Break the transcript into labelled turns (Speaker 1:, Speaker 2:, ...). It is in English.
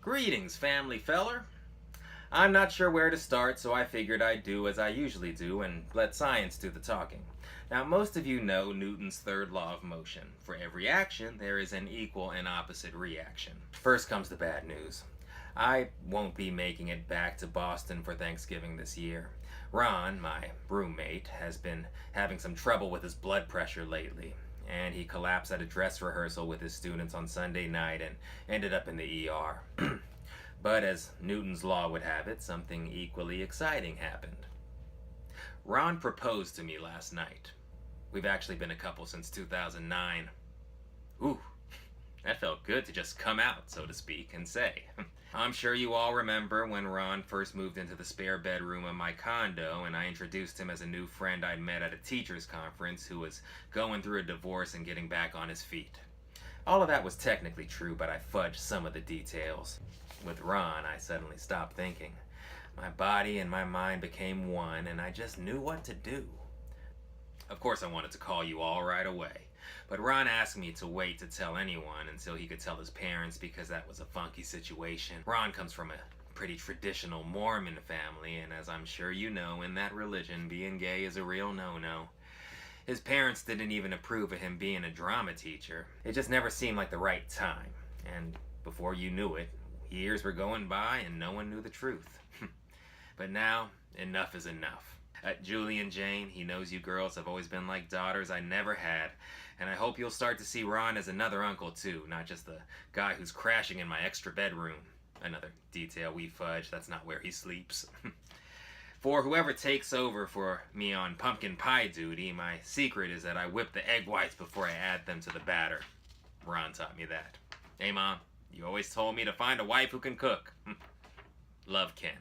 Speaker 1: Greetings, family feller. I'm not sure where to start, so I figured I'd do as I usually do and let science do the talking. Now, most of you know Newton's third law of motion. For every action, there is an equal and opposite reaction. First comes the bad news. I won't be making it back to Boston for Thanksgiving this year. Ron, my roommate, has been having some trouble with his blood pressure lately, and he collapsed at a dress rehearsal with his students on Sunday night and ended up in the ER. But as Newton's law would have it, something equally exciting happened. Ron proposed to me last night. We've actually been a couple since 2009. Ooh, that felt good to just come out, so to speak, and say. I'm sure you all remember when Ron first moved into the spare bedroom of my condo and I introduced him as a new friend I'd met at a teacher's conference who was going through a divorce and getting back on his feet. All of that was technically true, but I fudged some of the details. With Ron, I suddenly stopped thinking. My body and my mind became one, and I just knew what to do. Of course, I wanted to call you all right away, but Ron asked me to wait to tell anyone until he could tell his parents because that was a funky situation. Ron comes from a pretty traditional Mormon family, and as I'm sure you know, in that religion, being gay is a real no-no. His parents didn't even approve of him being a drama teacher. It just never seemed like the right time, and before you knew it, years were going by and no one knew the truth. But now, enough is enough. Julie and Jane, he knows you girls have always been like daughters I never had, and I hope you'll start to see Ron as another uncle too, not just the guy who's crashing in my extra bedroom. Another detail we fudge, that's not where he sleeps. For whoever takes over for me on pumpkin pie duty, my secret is that I whip the egg whites before I add them to the batter. Ron taught me that. Hey Mom, you always told me to find a wife who can cook. Love, Ken.